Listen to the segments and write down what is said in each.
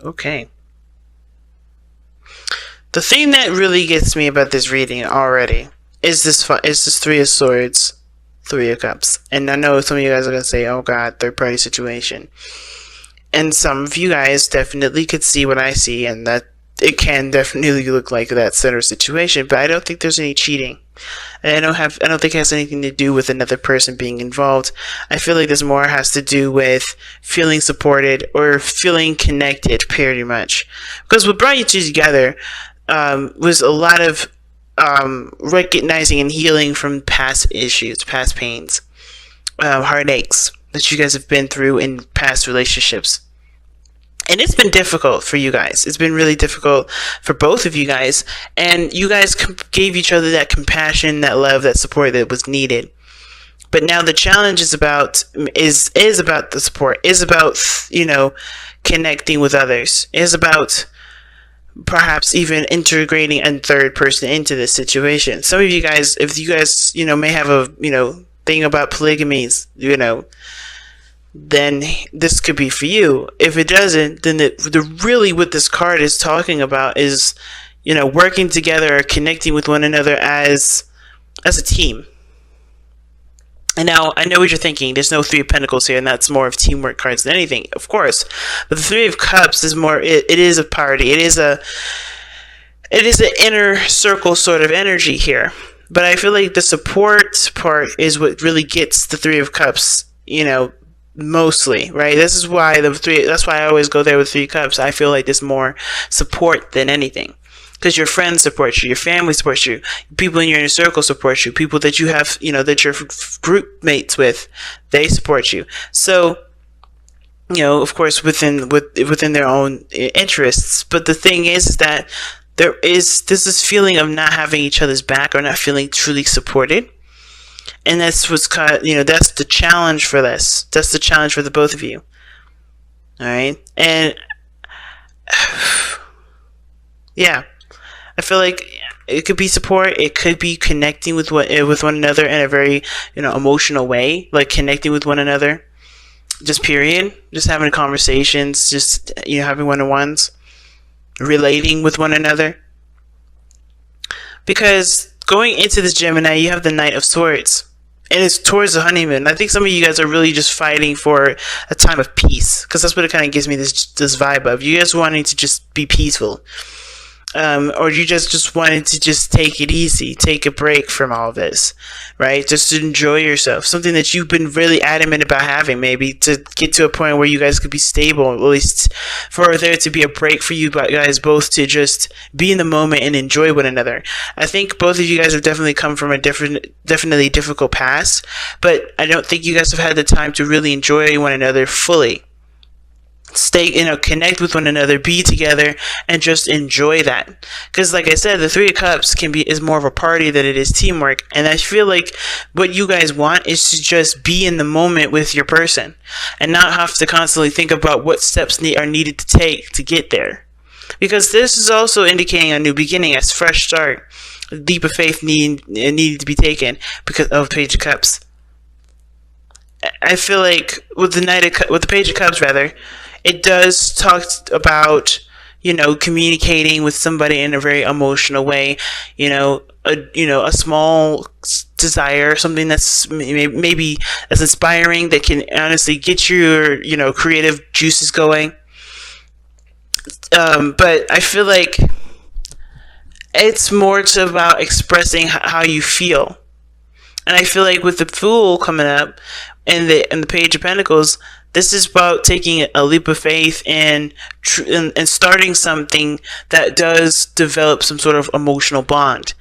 Okay. The thing that really gets me about this reading already is this Three of Swords, Three of Cups. And I know some of you guys are going to say, oh God, third party situation. And some of you guys definitely could see what I see, and that it can definitely look like that center situation, but I don't think there's any cheating. I don't think it has anything to do with another person being involved. I feel like this more has to do with feeling supported or feeling connected, pretty much. Because what brought you two together was a lot of recognizing and healing from past issues, past pains, heartaches that you guys have been through in past relationships. And it's been difficult for you guys. It's been really difficult for both of you guys. And you guys gave each other that compassion, that love, that support that was needed. But now the challenge is about the support, is about, connecting with others, is about perhaps even integrating a third person into this situation. Some of you guys, if you guys, may have a, thing about polygamies, then this could be for you. If it doesn't, then really what this card is talking about is, working together, connecting with one another as a team. And now I know what you're thinking. There's no Three of Pentacles here, and that's more of teamwork cards than anything, of course. But the Three of Cups is more. It is a party. It is an inner circle sort of energy here. But I feel like the support part is what really gets the Three of Cups. Mostly, right? That's why I always go there with Three Cups. I feel like there's more support than anything. Because your friends support you, your family supports you, people in your inner circle support you, people that you have, that you're group mates with, they support you. So, of course, within their own interests. But the thing is that there's this feeling of not having each other's back or not feeling truly supported. And that's what's that's the challenge for this. That's the challenge for the both of you. All right, and yeah, I feel like it could be support. It could be connecting with one another in a very emotional way, like connecting with one another. Just period. Just having conversations. Just having one-on-ones, relating with one another. Because going into this Gemini, you have the Knight of Swords. And it's towards the honeymoon. I think some of you guys are really just fighting for a time of peace. Because that's what it kind of gives me this vibe of. You guys wanting to just be peaceful. Or you just wanted to just take it easy. Take a break from all this. Right? Just to enjoy yourself. Something that you've been really adamant about having. Maybe to get to a point where you guys could be stable. At least for there to be a break for you guys both to just be in the moment and enjoy one another. I think both of you guys have definitely come from a definitely difficult past. But I don't think you guys have had the time to really enjoy one another fully. Stay, connect with one another, be together, and just enjoy that. Because, like I said, the Three of Cups is more of a party than it is teamwork. And I feel like what you guys want is to just be in the moment with your person, and not have to constantly think about what steps are needed to take to get there. Because this is also indicating a new beginning, a fresh start. A leap of faith needed to be taken because of Page of Cups. I feel like with the Page of Cups, rather. It does talk about, communicating with somebody in a very emotional way, a small desire, something that's maybe as inspiring that can honestly get your, creative juices going. But I feel like it's more about expressing how you feel. And I feel like with the Fool coming up and the Page of Pentacles, this is about taking a leap of faith and starting something that does develop some sort of emotional bond.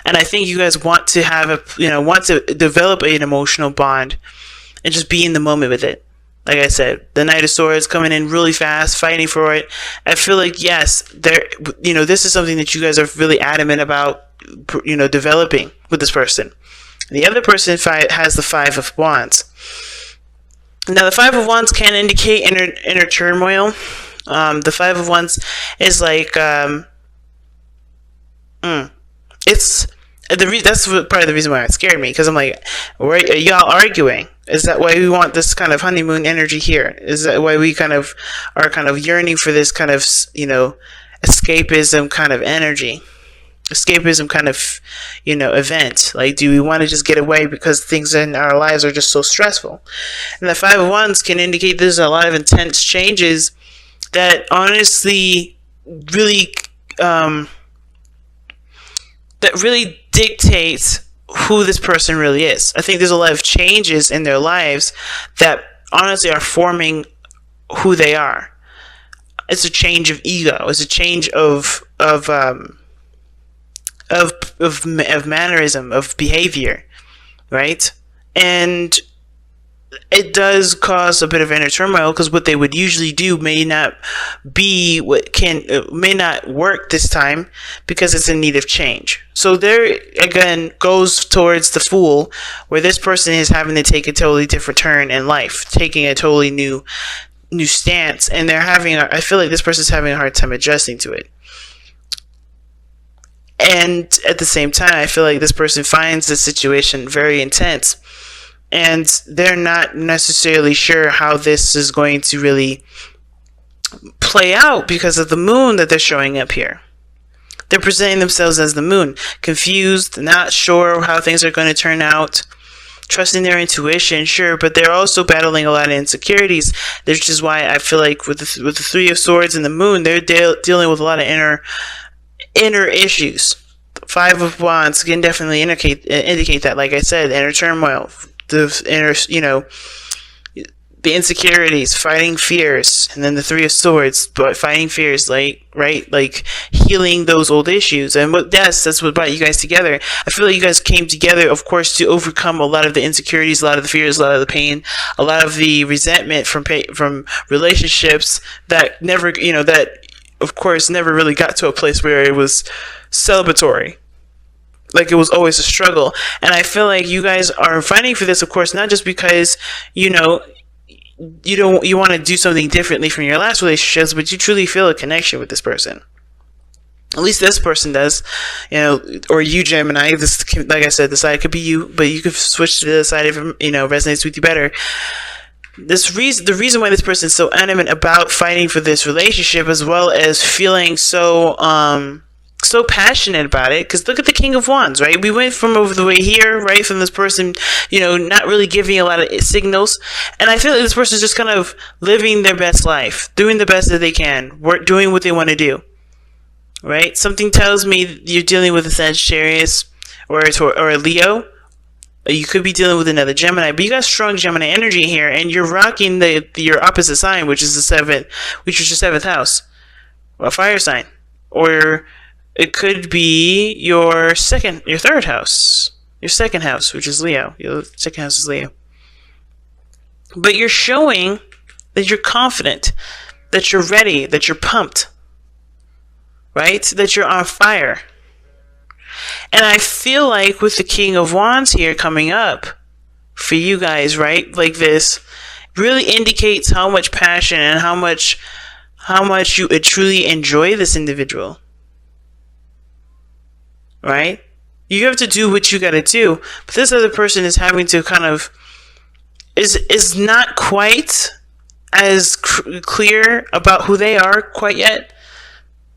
And I think you guys want to develop an emotional bond and just be in the moment with it. Like I said, the Knight of Swords coming in really fast, fighting for it. I feel like, yes, this is something that you guys are really adamant about, developing with this person. The other person has the Five of Wands. Now, the Five of Wands can indicate inner turmoil. The Five of Wands is like, it's That's part of the reason why it scared me, because I'm like, are y'all arguing? Is that why we want this kind of honeymoon energy here? Is that why we kind of are kind of yearning for this kind of, escapism kind of energy? Escapism kind of, event. Like, do we want to just get away because things in our lives are just so stressful? And the Five of Wands can indicate there's a lot of intense changes that honestly really, dictates who this person really is. I think there's a lot of changes in their lives that honestly are forming who they are. It's a change of ego. It's a change of mannerism, of behavior, right? And it does cause a bit of inner turmoil, because what they would usually do may not work this time, because it's in need of change. So there again goes towards the Fool, where this person is having to take a totally different turn in life, taking a totally new stance, and I feel like this person's having a hard time adjusting to it. And at the same time, I feel like this person finds the situation very intense, and they're not necessarily sure how this is going to really play out because of the moon that they're showing up here. They're presenting themselves as the moon, confused, not sure how things are going to turn out, trusting their intuition, sure, but they're also battling a lot of insecurities, which is why I feel like with the Three of Swords and the moon, they're dealing with a lot of inner issues. Five of Wands can definitely indicate that, like I said, inner turmoil, the inner, the insecurities, fighting fears, and then the Three of Swords, but fighting fears, like healing those old issues. And that's what brought you guys together. I feel like you guys came together, of course, to overcome a lot of the insecurities, a lot of the fears, a lot of the pain, a lot of the resentment from relationships that never, that of course never really got to a place where it was celebratory. Like, it was always a struggle. And I feel like you guys are fighting for this, of course, not just because, you want to do something differently from your last relationships, but you truly feel a connection with this person. At least this person does, or you, Gemini. This, like I said, the side could be you, but you could switch to the side if resonates with you better. The reason why this person is so adamant about fighting for this relationship, as well as feeling so passionate about it, because look at the King of Wands, right? We went from over the way here, right, from this person, not really giving a lot of signals, and I feel like this person is just kind of living their best life, doing the best that they can, doing what they want to do, right? Something tells me you're dealing with a Sagittarius or a Leo. You could be dealing with another Gemini, but you got strong Gemini energy here, and you're rocking your opposite sign, which is your seventh house, a fire sign, or it could be your third house, your second house, which is Leo. Your second house is Leo. But you're showing that you're confident, that you're ready, that you're pumped, right? That you're on fire. And I feel like with the King of Wands here coming up for you guys, right? Like, this really indicates how much passion and how much you truly enjoy this individual. Right? You have to do what you gotta do, but this other person is having to kind of is not quite as clear about who they are quite yet,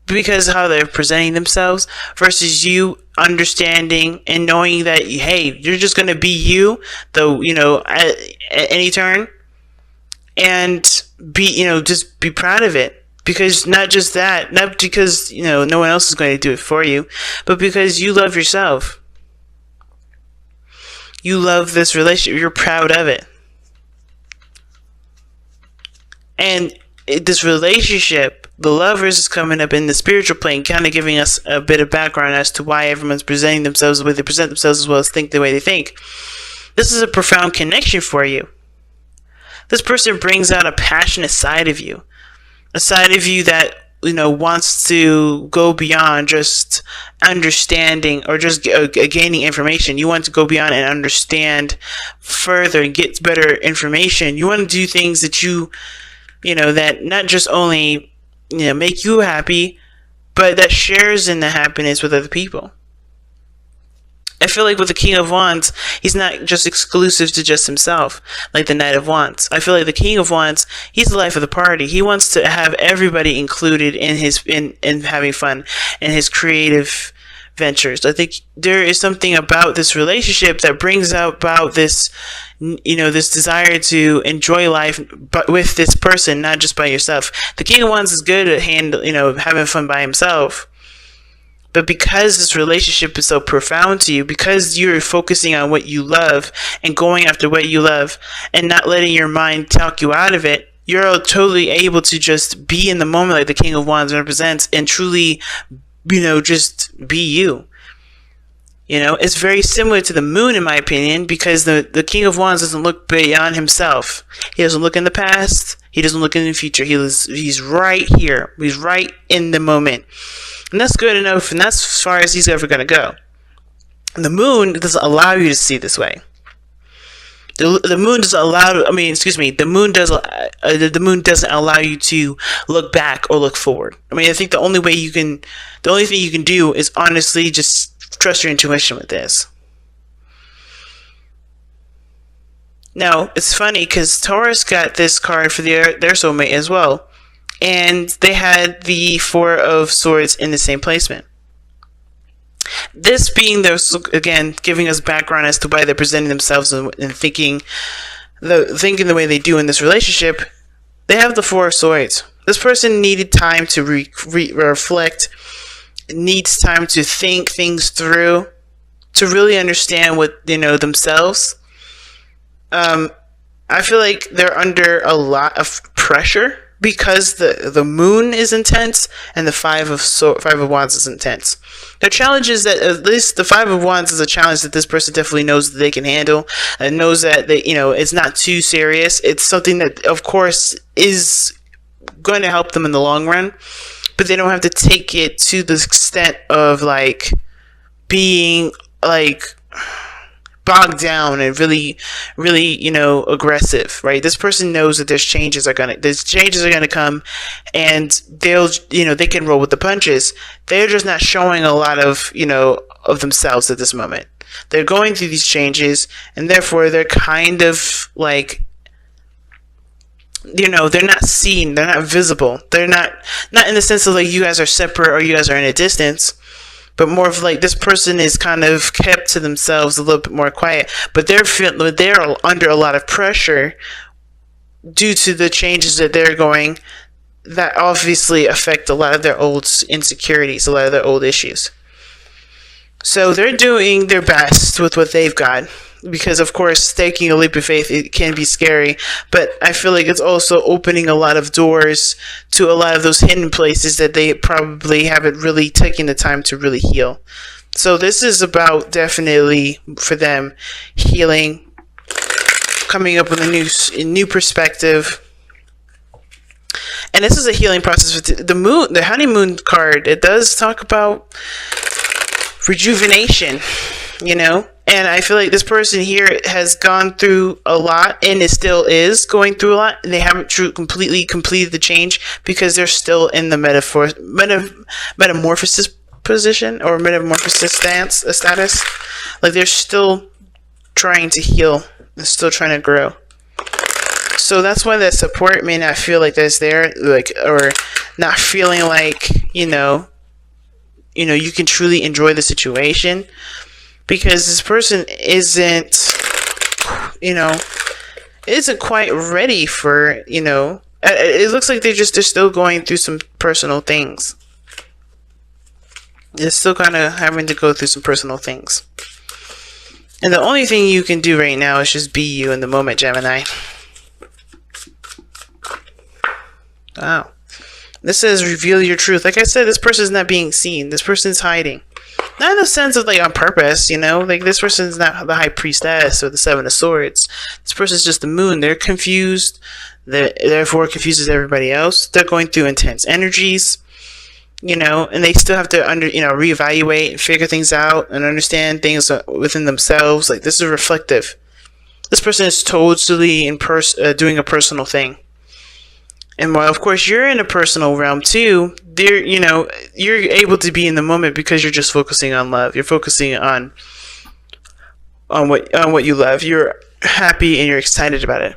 because of how they're presenting themselves, versus you understanding and knowing that, hey, you're just gonna be you, though, at any turn, and be, just be proud of it. Because not just that, not because, no one else is going to do it for you, but because you love yourself. You love this relationship. You're proud of it. And this relationship, the Lovers, is coming up in the spiritual plane, kind of giving us a bit of background as to why everyone's presenting themselves the way they present themselves, as well as think the way they think. This is a profound connection for you. This person brings out a passionate side of you. A side of you that, wants to go beyond just understanding or just gaining information. You want to go beyond and understand further and get better information. You want to do things that that not just only, make you happy, but that shares in the happiness with other people. I feel like with the King of Wands, he's not just exclusive to just himself, like the Knight of Wands. I feel like the King of Wands, he's the life of the party. He wants to have everybody included in his in having fun in his creative ventures. I think there is something about this relationship that brings about this, this desire to enjoy life, but with this person, not just by yourself. The King of Wands is good at having fun by himself. But because this relationship is so profound to you, because you're focusing on what you love and going after what you love and not letting your mind talk you out of it, you're totally able to just be in the moment like the King of Wands represents and truly, just be you. It's very similar to the moon, in my opinion, because the King of Wands doesn't look beyond himself. He doesn't look in the past. He doesn't look in the future. He's right here. He's right in the moment. And that's good enough, and that's as far as he's ever going to go. And the moon doesn't allow you to see this way. The moon doesn't allow. The moon doesn't allow you to look back or look forward. I think the only thing you can do is honestly just trust your intuition with this. Now it's funny because Taurus got this card for their soulmate as well. And they had the Four of Swords in the same placement. This being again, giving us background as to why they're presenting themselves and thinking the way they do in this relationship. They have the Four of Swords. This person needed time to reflect, needs time to think things through, to really understand what themselves. I feel like they're under a lot of pressure, because the moon is intense and the Five of Wands is intense. The challenge is that at least the Five of Wands is a challenge that this person definitely knows that they can handle and knows that it's not too serious. It's something that, of course, is going to help them in the long run, but they don't have to take it to the extent of being bogged down and really, really, aggressive, right? This person knows that these changes are gonna come, and they can roll with the punches. They're just not showing a lot of themselves at this moment. They're going through these changes, and therefore they're kind of they're not seen, they're not visible, they're not in the sense of you guys are separate or you guys are in a distance. But more of this person is kind of kept to themselves, a little bit more quiet. But they're under a lot of pressure due to the changes that they're going, that obviously affect a lot of their old insecurities, a lot of their old issues. So they're doing their best with what they've got. Because, of course, taking a leap of faith, it can be scary. But I feel like it's also opening a lot of doors to a lot of those hidden places that they probably haven't really taken the time to really heal. So this is about definitely, for them, healing, coming up with a new perspective. And this is a healing process. The honeymoon card, it does talk about rejuvenation, And I feel like this person here has gone through a lot, and it still is going through a lot. And they haven't completely completed the change because they're still in the metamorphosis position or metamorphosis status. They're still trying to heal. They're still trying to grow. So that's why that support may not feel like that's there, or not feeling like, you can truly enjoy the situation. Because this person isn't quite ready for, it looks like they're still going through some personal things. They're still kind of having to go through some personal things. And the only thing you can do right now is just be you in the moment, Gemini. Wow. This says reveal your truth. Like I said, this person's not being seen. This person's hiding. Not in the sense of on purpose, this person's not the High Priestess or the Seven of Swords. This person's just the moon. They're confused. Therefore confuses everybody else. They're going through intense energies, and they still have to reevaluate and figure things out and understand things within themselves. This is reflective. This person is totally doing a personal thing. And while, of course, you're in a personal realm too, you're able to be in the moment because you're just focusing on love. You're focusing on, on what you love. You're happy and you're excited about it.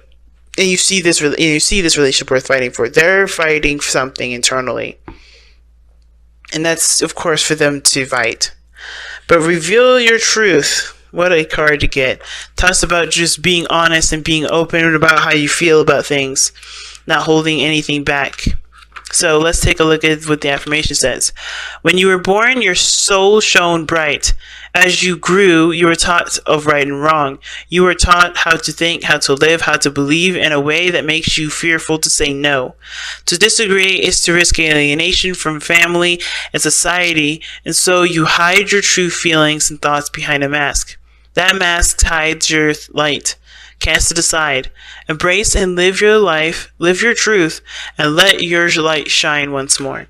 And you see this relationship worth fighting for. They're fighting for something internally. And that's, of course, for them to fight. But reveal your truth. What a card to get. Talks about just being honest and being open about how you feel about things. Not holding anything back. So let's take a look at what the affirmation says. When you were born, your soul shone bright. As you grew, you were taught of right and wrong. You were taught how to think, how to live, how to believe in a way that makes you fearful to say no. To disagree is to risk alienation from family and society, and so you hide your true feelings and thoughts behind a mask. That mask hides your light. Cast it aside. Embrace and live your life, live your truth, and let your light shine once more.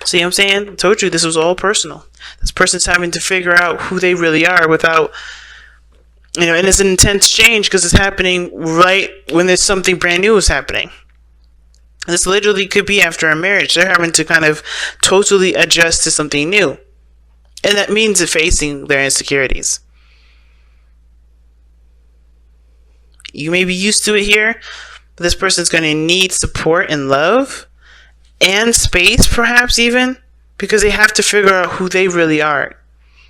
See what I'm saying? I told you this was all personal. This person's having to figure out who they really are without, and it's an intense change because it's happening right when there's something brand new is happening. This literally could be after a marriage. They're having to kind of totally adjust to something new. And that means facing their insecurities. You may be used to it here, but this person's going to need support and love and space, perhaps even, because they have to figure out who they really are.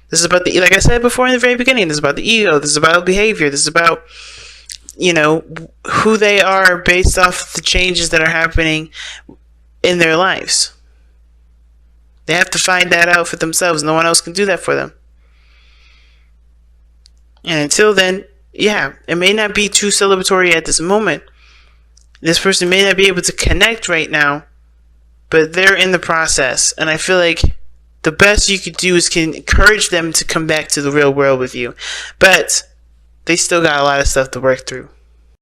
This is about like I said before in the very beginning, this is about the ego, this is about behavior, this is about, who they are based off the changes that are happening in their lives. They have to find that out for themselves. No one else can do that for them. And until then, yeah, it may not be too celebratory at this moment. This person may not be able to connect right now, but they're in the process. And I feel like the best you could do is can encourage them to come back to the real world with you. But they still got a lot of stuff to work through.